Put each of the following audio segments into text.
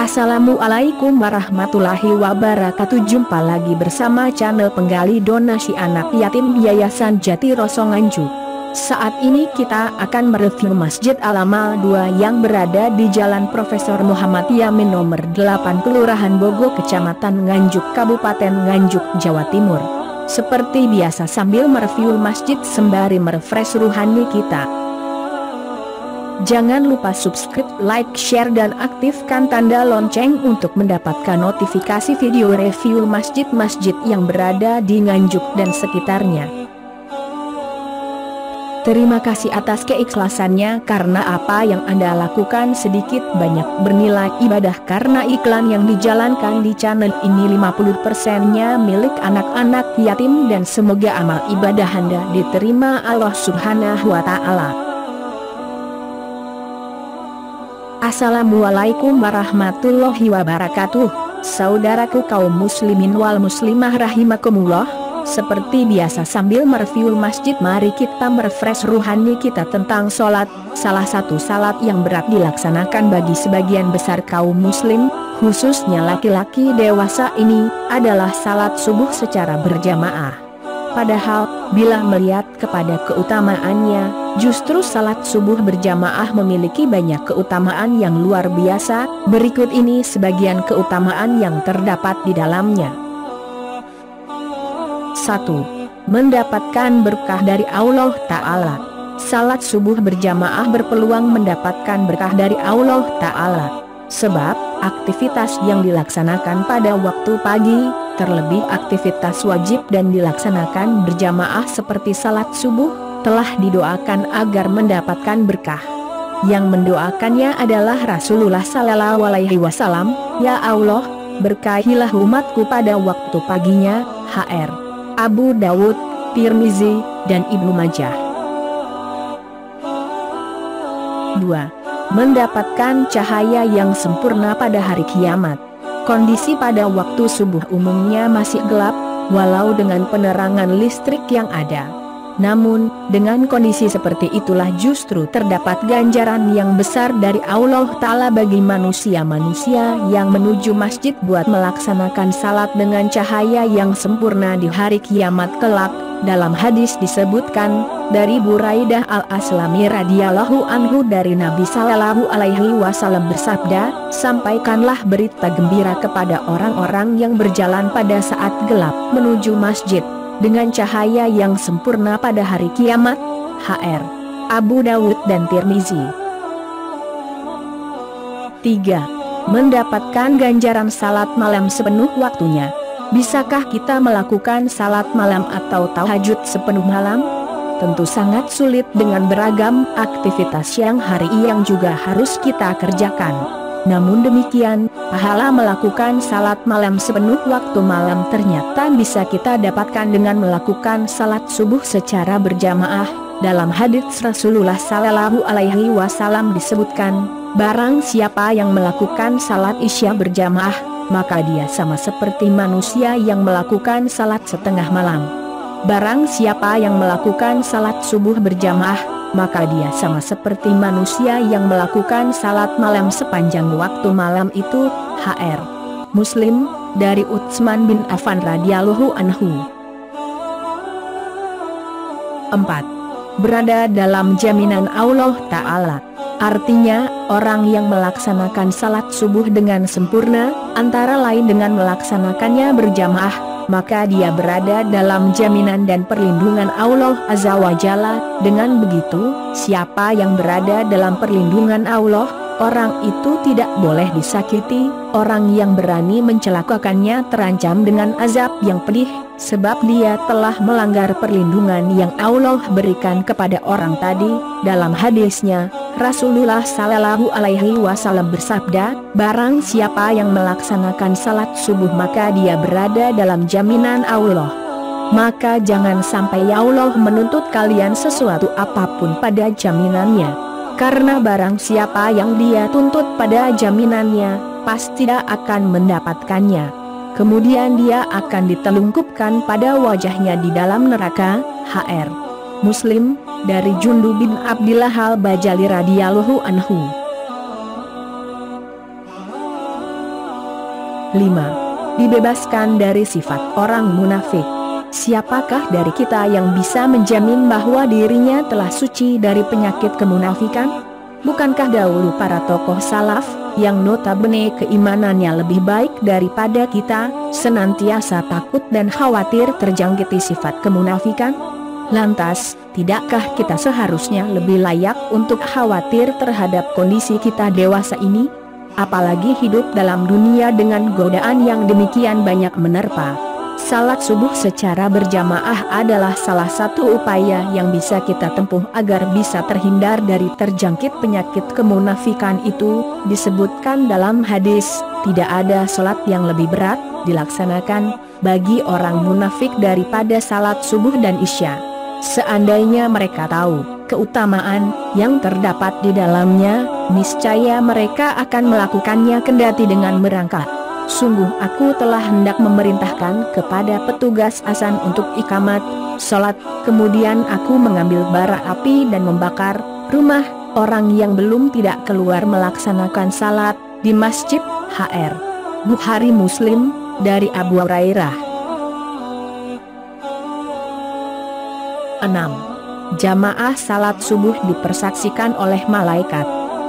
Assalamualaikum warahmatullahi wabarakatuh. Jumpa lagi bersama channel penggali donasi anak yatim Yayasan Jati Roso Nganjuk. Saat ini kita akan mereview Masjid Al-Amal 2 yang berada di Jalan Profesor Muhammad Yamin nomor 8 Kelurahan Bogo Kecamatan Nganjuk Kabupaten Nganjuk Jawa Timur. Seperti biasa sambil mereview masjid sembari merefresh ruhani kita. Jangan lupa subscribe, like, share dan aktifkan tanda lonceng untuk mendapatkan notifikasi video review masjid-masjid yang berada di Nganjuk dan sekitarnya. Terima kasih atas keikhlasannya karena apa yang Anda lakukan sedikit banyak bernilai ibadah karena iklan yang dijalankan di channel ini 50%-nya milik anak-anak yatim dan semoga amal ibadah Anda diterima Allah Subhanahu wa Ta'ala. Assalamualaikum warahmatullahi wabarakatuh. Saudaraku kaum muslimin wal muslimah rahimakumullah. Seperti biasa sambil mereview masjid mari kita merefresh ruhani kita tentang sholat. Salah satu salat yang berat dilaksanakan bagi sebagian besar kaum muslim, khususnya laki-laki dewasa ini, adalah salat subuh secara berjamaah. Padahal, bila melihat kepada keutamaannya, justru salat subuh berjamaah memiliki banyak keutamaan yang luar biasa. Berikut ini sebagian keutamaan yang terdapat di dalamnya. 1. Mendapatkan berkah dari Allah Ta'ala. Salat subuh berjamaah berpeluang mendapatkan berkah dari Allah Ta'ala. Sebab, aktivitas yang dilaksanakan pada waktu pagi, terlebih aktivitas wajib dan dilaksanakan berjamaah seperti salat subuh, telah didoakan agar mendapatkan berkah. Yang mendoakannya adalah Rasulullah Sallallahu Alaihi Wasallam, "Ya Allah, berkahilah umatku pada waktu paginya." Hr. Abu Dawud, Tirmizi, dan Ibnu Majah. 2. Mendapatkan cahaya yang sempurna pada hari kiamat. Kondisi pada waktu subuh umumnya masih gelap, walau dengan penerangan listrik yang ada. Namun, dengan kondisi seperti itulah justru terdapat ganjaran yang besar dari Allah Ta'ala bagi manusia-manusia yang menuju masjid buat melaksanakan salat dengan cahaya yang sempurna di hari kiamat kelak. Dalam hadis disebutkan, dari Buraidah al-Aslami radhiyallahu anhu dari Nabi Sallallahu Alaihi Wasallam bersabda, "Sampaikanlah berita gembira kepada orang-orang yang berjalan pada saat gelap menuju masjid dengan cahaya yang sempurna pada hari kiamat." Hr. Abu Dawud dan Tirmizi. 3. Mendapatkan ganjaran salat malam sepenuh waktunya. Bisakah kita melakukan salat malam atau tahajud sepenuh malam? Tentu sangat sulit dengan beragam aktivitas yang hari yang juga harus kita kerjakan. Namun demikian, pahala melakukan salat malam sepenuh waktu malam ternyata bisa kita dapatkan dengan melakukan salat subuh secara berjamaah. Dalam hadits Rasulullah Sallallahu Alaihi Wasallam disebutkan, barang siapa yang melakukan salat isya berjamaah, maka dia sama seperti manusia yang melakukan salat setengah malam. Barang siapa yang melakukan salat subuh berjamaah, maka dia sama seperti manusia yang melakukan salat malam sepanjang waktu malam itu. Hr. Muslim, dari Utsman bin Affan radhiyallahu anhu. 4. Berada dalam jaminan Allah Ta'ala. Artinya, orang yang melaksanakan salat subuh dengan sempurna, antara lain dengan melaksanakannya berjamaah, maka dia berada dalam jaminan dan perlindungan Allah Azza wa Jalla. Dengan begitu, siapa yang berada dalam perlindungan Allah, orang itu tidak boleh disakiti. Orang yang berani mencelakakannya terancam dengan azab yang pedih, sebab dia telah melanggar perlindungan yang Allah berikan kepada orang tadi. Dalam hadisnya, Rasulullah Sallallahu Alaihi Wasallam bersabda, barang siapa yang melaksanakan salat subuh maka dia berada dalam jaminan Allah. Maka jangan sampai Allah menuntut kalian sesuatu apapun pada jaminannya. Karena barang siapa yang dia tuntut pada jaminannya, pasti tidak akan mendapatkannya. Kemudian dia akan ditelungkupkan pada wajahnya di dalam neraka. Hr. Muslim, dari Jundub bin Abdillah al-Bajali radhiyallahu anhu. 5. Dibebaskan dari sifat orang munafik. Siapakah dari kita yang bisa menjamin bahwa dirinya telah suci dari penyakit kemunafikan? Bukankah dahulu para tokoh salaf, yang notabene keimanannya lebih baik daripada kita, senantiasa takut dan khawatir terjangkiti sifat kemunafikan? Lantas, tidakkah kita seharusnya lebih layak untuk khawatir terhadap kondisi kita dewasa ini? Apalagi hidup dalam dunia dengan godaan yang demikian banyak menerpa. Salat subuh secara berjamaah adalah salah satu upaya yang bisa kita tempuh agar bisa terhindar dari terjangkit penyakit kemunafikan itu. Disebutkan dalam hadis, tidak ada salat yang lebih berat dilaksanakan bagi orang munafik daripada salat subuh dan isya. Seandainya mereka tahu keutamaan yang terdapat di dalamnya, niscaya mereka akan melakukannya kendati dengan merangkak. Sungguh aku telah hendak memerintahkan kepada petugas azan untuk ikamat salat, kemudian aku mengambil bara api dan membakar rumah orang yang belum tidak keluar melaksanakan salat di masjid. Hr. Bukhari Muslim, dari Abu Hurairah. 6. Jamaah salat subuh dipersaksikan oleh malaikat.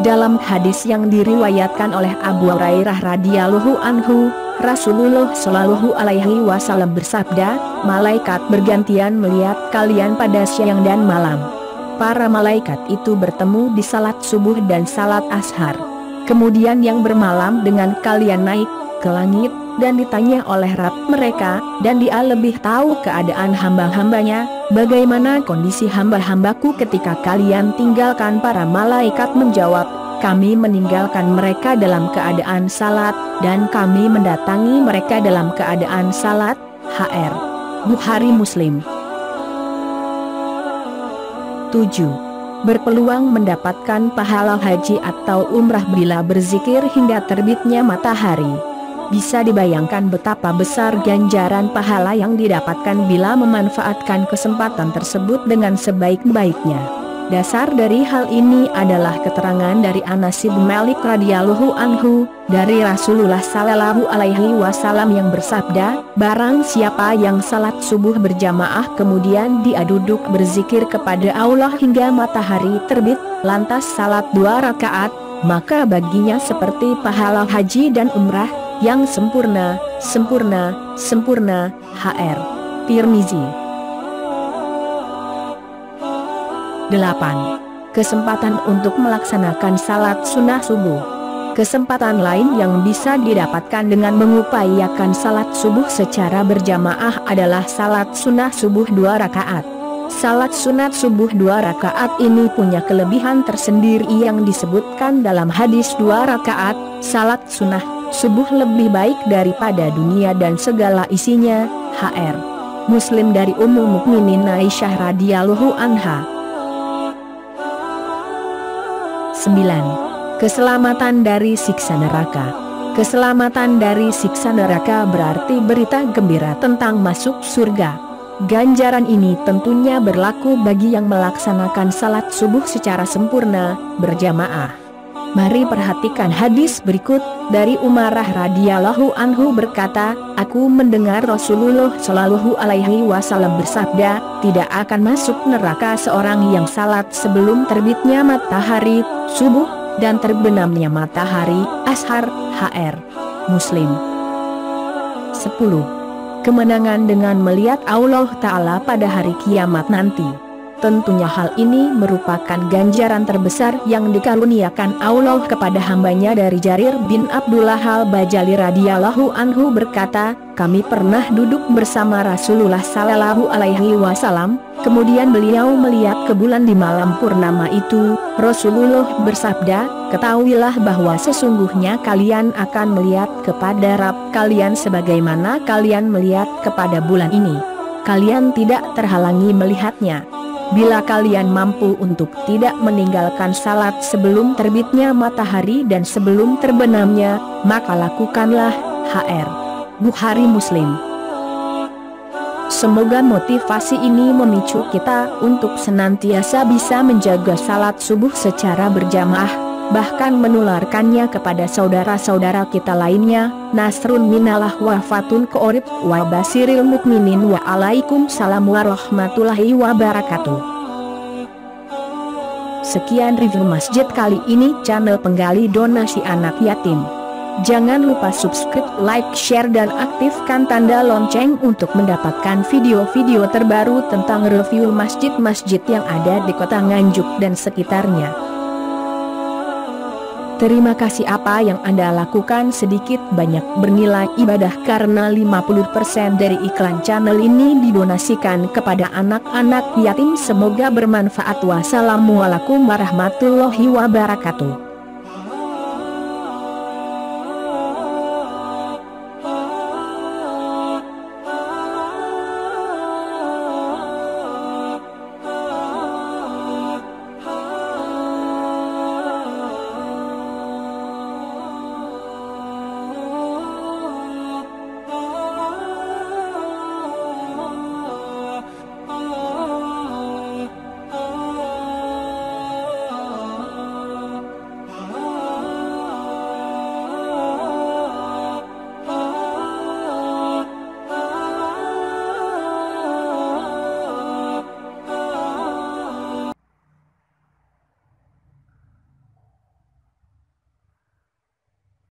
Dalam hadis yang diriwayatkan oleh Abu Hurairah radhiyallahu anhu, Rasulullah shallallahu alaihi wasallam bersabda, malaikat bergantian melihat kalian pada siang dan malam. Para malaikat itu bertemu di salat subuh dan salat ashar. Kemudian yang bermalam dengan kalian naik ke langit dan ditanya oleh Rabb mereka, dan Dia lebih tahu keadaan hamba-hambanya. Bagaimana kondisi hamba-hambaku ketika kalian tinggalkan? Para malaikat menjawab, kami meninggalkan mereka dalam keadaan salat, dan kami mendatangi mereka dalam keadaan salat. Hr. Bukhari Muslim. 7. Berpeluang mendapatkan pahala haji atau umrah bila berzikir hingga terbitnya matahari. Bisa dibayangkan betapa besar ganjaran pahala yang didapatkan bila memanfaatkan kesempatan tersebut dengan sebaik-baiknya. Dasar dari hal ini adalah keterangan dari Anas bin Malik radhiyallahu anhu dari Rasulullah sallallahu alaihi wasallam yang bersabda, barang siapa yang salat subuh berjamaah kemudian dia duduk berzikir kepada Allah hingga matahari terbit, lantas salat 2 rakaat, maka baginya seperti pahala haji dan umrah yang sempurna. Hr. Tirmizi. 8. Kesempatan untuk melaksanakan salat sunnah subuh. Kesempatan lain yang bisa didapatkan dengan mengupayakan salat subuh secara berjamaah adalah salat sunnah subuh 2 rakaat. Salat sunat subuh 2 rakaat ini punya kelebihan tersendiri yang disebutkan dalam hadis 2 rakaat. Salat sunnah subuh lebih baik daripada dunia dan segala isinya. Hr. Muslim, dari Ummul Mukminin Aisyah radhiyallahu anha. 9. Keselamatan dari siksa neraka. Keselamatan dari siksa neraka berarti berita gembira tentang masuk surga. Ganjaran ini tentunya berlaku bagi yang melaksanakan salat subuh secara sempurna, berjamaah. Mari perhatikan hadis berikut. Dari Umarah radhiyallahu anhu berkata, aku mendengar Rasulullah shallallahu alaihi wasallam bersabda, tidak akan masuk neraka seorang yang salat sebelum terbitnya matahari subuh dan terbenamnya matahari ashar. Hr. Muslim. 10. Kemenangan dengan melihat Allah Ta'ala pada hari kiamat nanti. Tentunya hal ini merupakan ganjaran terbesar yang dikaruniakan Allah kepada hambanya. Dari Jarir bin Abdullah al-Bajali radhiyallahu anhu berkata, kami pernah duduk bersama Rasulullah sallallahu alaihi wasallam, kemudian beliau melihat ke bulan di malam purnama itu. Rasulullah bersabda, ketahuilah bahwa sesungguhnya kalian akan melihat kepada Rabb kalian sebagaimana kalian melihat kepada bulan ini. Kalian tidak terhalangi melihatnya. Bila kalian mampu untuk tidak meninggalkan salat sebelum terbitnya matahari dan sebelum terbenamnya, maka lakukanlah. Hr. Bukhari Muslim. Semoga motivasi ini memicu kita untuk senantiasa bisa menjaga salat subuh secara berjamaah. bahkan menularkannya kepada saudara-saudara kita lainnya. Nasrun minallah wa fatun qorib wa basiril mukminin wa alaikumussalam warahmatullahi wabarakatuh. Sekian review masjid kali ini, channel penggali donasi anak yatim. Jangan lupa subscribe, like, share dan aktifkan tanda lonceng untuk mendapatkan video-video terbaru tentang review masjid-masjid yang ada di kota Nganjuk dan sekitarnya. Terima kasih. Apa yang Anda lakukan sedikit banyak bernilai ibadah, karena 50% dari iklan channel ini didonasikan kepada anak-anak yatim. Semoga bermanfaat. Wassalamualaikum warahmatullahi wabarakatuh.